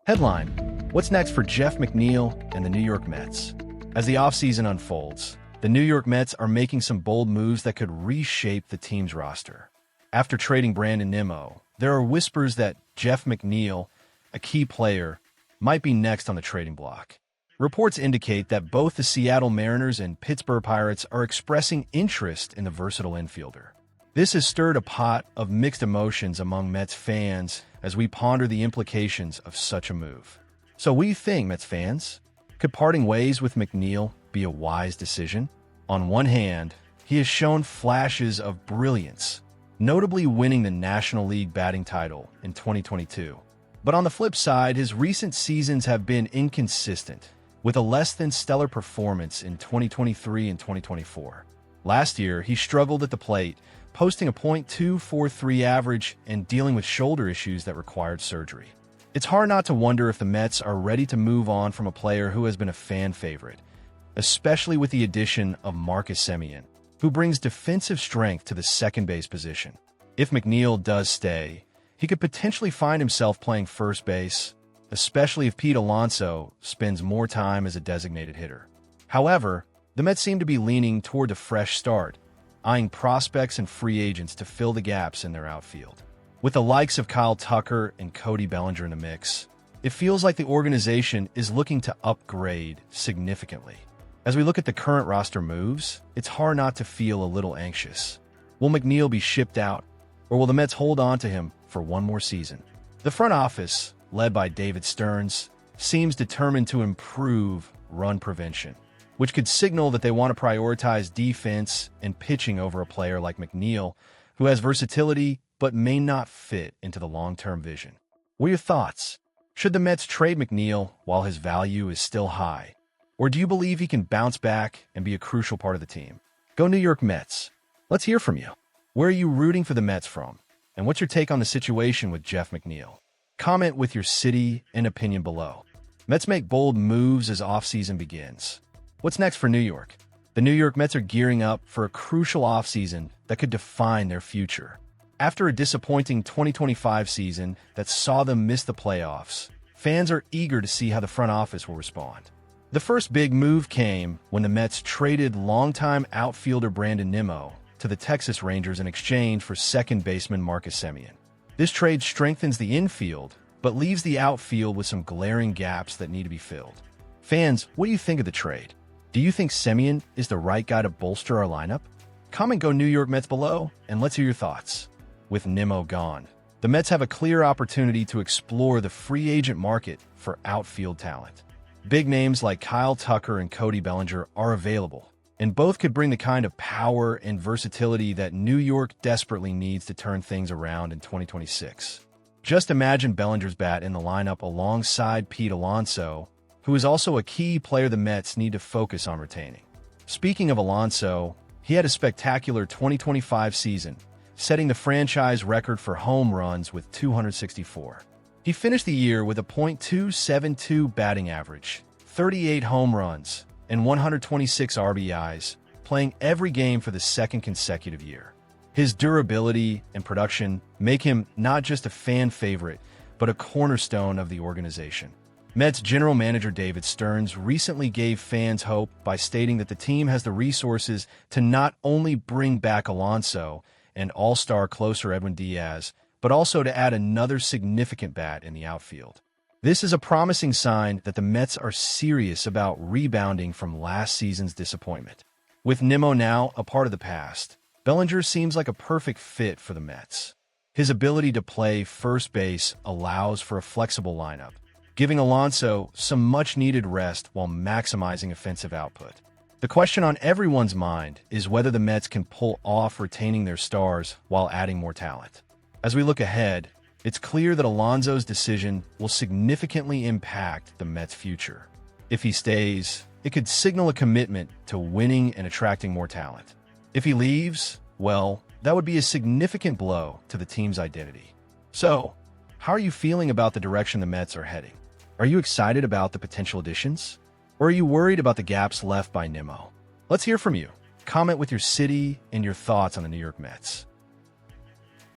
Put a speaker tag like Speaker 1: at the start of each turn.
Speaker 1: Headline: What's next for Jeff McNeil and the New York Mets? As the offseason unfolds, the New York Mets are making some bold moves that could reshape the team's roster. After trading Brandon Nimmo, there are whispers that Jeff McNeil, a key player, might be next on the trading block. Reports indicate that both the Seattle Mariners and Pittsburgh Pirates are expressing interest in the versatile infielder. This has stirred a pot of mixed emotions among Mets fans as we ponder the implications of such a move. So what do you think, Mets fans? Could parting ways with McNeil be a wise decision? On one hand, he has shown flashes of brilliance, notably winning the National League batting title in 2022. But on the flip side, his recent seasons have been inconsistent, with a less-than-stellar performance in 2023 and 2024. Last year, he struggled at the plate, posting a .243 average and dealing with shoulder issues that required surgery. It's hard not to wonder if the Mets are ready to move on from a player who has been a fan favorite, especially with the addition of Marcus Semien, who brings defensive strength to the second base position. If McNeil does stay, he could potentially find himself playing first base, especially if Pete Alonso spends more time as a designated hitter. However, the Mets seem to be leaning toward a fresh start, eyeing prospects and free agents to fill the gaps in their outfield. With the likes of Kyle Tucker and Cody Bellinger in the mix, it feels like the organization is looking to upgrade significantly. As we look at the current roster moves, it's hard not to feel a little anxious. Will McNeil be shipped out, or will the Mets hold on to him for one more season? The front office, led by David Stearns, seems determined to improve run prevention, which could signal that they want to prioritize defense and pitching over a player like McNeil, who has versatility but may not fit into the long-term vision. What are your thoughts? Should the Mets trade McNeil while his value is still high? Or do you believe he can bounce back and be a crucial part of the team? Go New York Mets. Let's hear from you. Where are you rooting for the Mets from? And what's your take on the situation with Jeff McNeil? Comment with your city and opinion below. Mets make bold moves as offseason begins. What's next for New York? The New York Mets are gearing up for a crucial offseason that could define their future. After a disappointing 2025 season that saw them miss the playoffs, fans are eager to see how the front office will respond. The first big move came when the Mets traded longtime outfielder Brandon Nimmo to the Texas Rangers in exchange for second baseman Marcus Semien. This trade strengthens the infield, but leaves the outfield with some glaring gaps that need to be filled. Fans, what do you think of the trade? Do you think Semien is the right guy to bolster our lineup? Comment Go New York Mets below, and let's hear your thoughts. With Nimmo gone, the Mets have a clear opportunity to explore the free agent market for outfield talent. Big names like Kyle Tucker and Cody Bellinger are available, and both could bring the kind of power and versatility that New York desperately needs to turn things around in 2026. Just imagine Bellinger's bat in the lineup alongside Pete Alonso, who is also a key player the Mets need to focus on retaining. Speaking of Alonso, he had a spectacular 2025 season, setting the franchise record for home runs with 264. He finished the year with a .272 batting average, 38 home runs, and 126 RBIs, playing every game for the second consecutive year. His durability and production make him not just a fan favorite, but a cornerstone of the organization. Mets general manager David Stearns recently gave fans hope by stating that the team has the resources to not only bring back Alonso and all-star closer Edwin Diaz, but also to add another significant bat in the outfield. This is a promising sign that the Mets are serious about rebounding from last season's disappointment. With Nimmo now a part of the past, Bellinger seems like a perfect fit for the Mets. His ability to play first base allows for a flexible lineup, giving Alonso some much-needed rest while maximizing offensive output. The question on everyone's mind is whether the Mets can pull off retaining their stars while adding more talent. As we look ahead, it's clear that Alonso's decision will significantly impact the Mets' future. If he stays, it could signal a commitment to winning and attracting more talent. If he leaves, well, that would be a significant blow to the team's identity. So, how are you feeling about the direction the Mets are heading? Are you excited about the potential additions? Or are you worried about the gaps left by Nimmo? Let's hear from you. Comment with your city and your thoughts on the New York Mets.